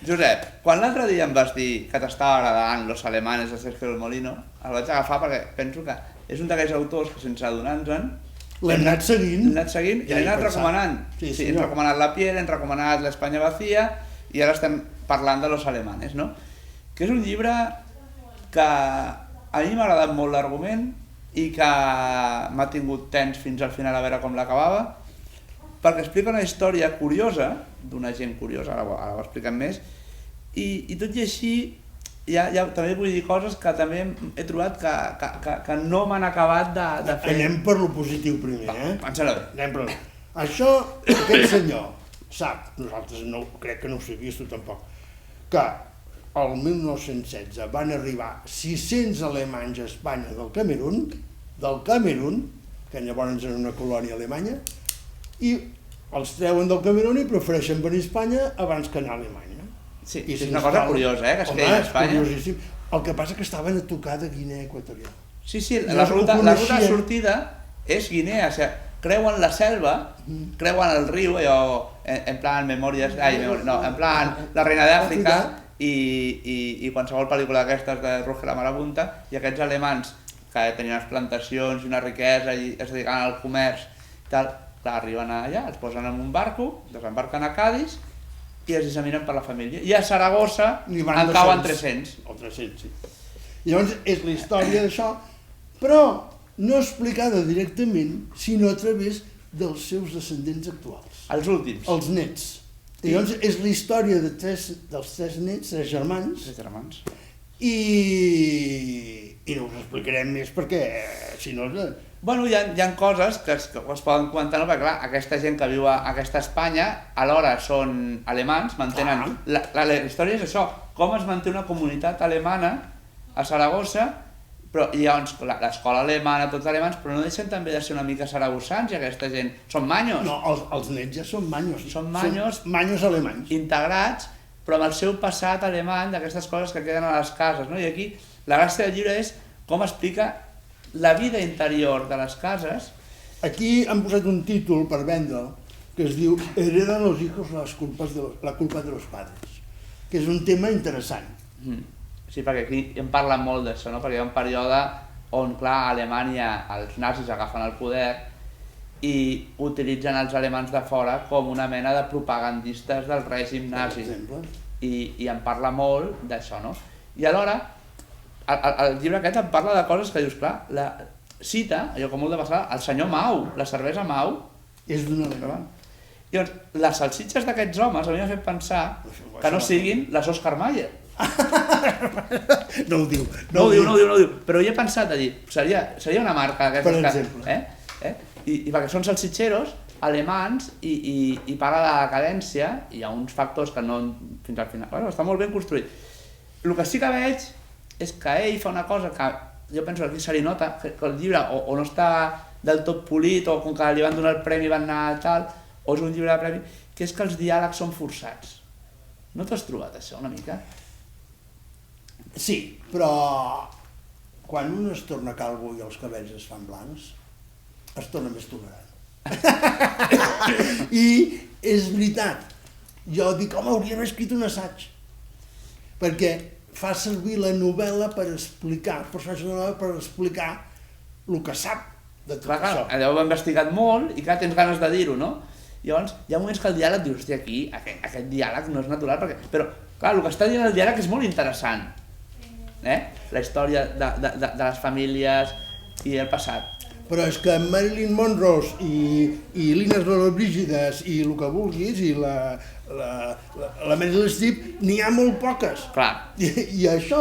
Josep, quan l'altre dia em vas dir que t'estava agradant Los Alemanes de Sergio del Molino, el vaig agafar perquè penso que és un d'aquells autors que sense adonar-nos-en l'hem anat seguint i l'hem anat recomanant. Sí, hem recomanat La Piel, hem recomanat La España Vacía i ara estem parlant de Los Alemanes, no? Que és un llibre que a mi m'ha agradat molt l'argument i que m'ha tingut tens fins al final a veure com l'acabava, perquè explica una història curiosa, d'una gent curiosa, ara ho expliquem més, i tot i així també vull dir coses que també he trobat que no m'han acabat de fer. Anem per lo positiu primer, Pensem-ho bé. Anem per... Això, aquest senyor sap, nosaltres no, crec que no ho sabies tu tampoc, que el 1916 van arribar 600 alemanys a Espanya del Camerun, que llavors era una colònia alemanya, i els treuen del Camerun i prefereixen venir a Espanya abans que anar a Alemanya. Sí, és una cosa curiosa, que es quedin a Espanya. Curiosíssim. El que passa que estaven a tocar de Guinea Equatorial. Sí, la ruta de sortida és Guinea, o sigui, creuen la selva, creuen el riu, en plan Memòries, en plan La Reina d'Àfrica i qualsevol pel·lícula d'aquestes de Roger la Marabunta, i aquests alemans que tenien unes plantacions i una riquesa i es dedicaven al comerç i tal, clar, arriben allà, els posen en un barco, desembarquen a Cádiz i es disseminen per la família. I a Saragossa en cauen 300. O 300, sí. Llavors és la història d'això, però no explicada directament, sinó a través dels seus descendents actuals. Els últims. Els nets. Llavors és la història dels tres nets, tres germans. Tres germans. I no us explicarem més perquè, si no... Bueno, hi ha coses que es poden comentar, perquè clar, aquesta gent que viu a aquesta Espanya alhora són alemans, mantenen... La història és això, com es manté una comunitat alemana a Saragossa, però llavors l'escola alemana, tots alemans, però no deixen també de ser una mica saragossans i aquesta gent són manyos. No, els nets ja són manyos. Són manyos. Són manyos alemanys. Integrats, però amb el seu passat alemany, d'aquestes coses que queden a les cases, no? I aquí la gràcia del llibre és com explica la vida interior de les cases. Aquí han posat un títol per vendre que es diu Heredan los hijos la culpa de los padres, que és un tema interessant. Sí, perquè aquí hem parlat molt d'això, no? Perquè hi ha un període on, clar, a Alemanya els nazis agafen el poder i utilitzen els alemans de fora com una mena de propagandistes del règim nazi. I en parla molt d'això, no? I alhora, el llibre aquest em parla de coses que dius, clar, cita, allò com molt de passar, el senyor Mau, la cervesa Mau. És d'un alemany. Llavors, les salsitxes d'aquests homes a mi m'ha fet pensar que no siguin les Oscar Mayer. No ho diu. No ho diu. Però hi he pensat a dir, seria una marca d'aquestes. Per exemple. I perquè són salsitxeros alemans i parla de la decadència i hi ha uns factors que no... Fins al final. Bueno, està molt ben construït. El que sí que veig és que ell fa una cosa que jo penso que aquí se li nota, que el llibre o no està del tot polit o com que li van donar el premi i van anar tal, o és un llibre de premi, que és que els diàlegs són forçats. No t'has trobat això una mica? Sí, però quan un es torna calvo i els cabells es fan blancs, es torna més tolerant. I és veritat, jo dic, home, hauria d'haver escrit un assaig, perquè fa servir la novel·la per explicar, el personatge de la novel·la per explicar el que sap de tot això. Allò ho he investigat molt i clar, tens ganes de dir-ho, no? Llavors, hi ha moments que el diàleg dius, hòstia, aquí, aquest diàleg no és natural, però, clar, el que està dient el diàleg és molt interessant. La història de les famílies i el passat. Però és que Marilyn Monroe i Línies Lollobrigida i el que vulguis, i la Meryl Streep, n'hi ha molt poques. Clar. I això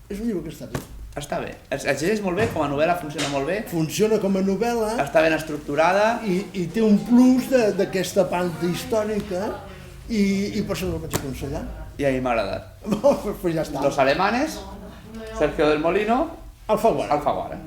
és un llibre que està bé. Està bé. Es llegeix molt bé, com a novel·la funciona molt bé. Funciona com a novel·la. Està ben estructurada. I té un plus d'aquesta part històrica i per això no el vaig aconsellar. I a mi m'ha agradat. Pues ja està. Los Alemanes, Sergio del Molino, Alfaguara. Alfaguara.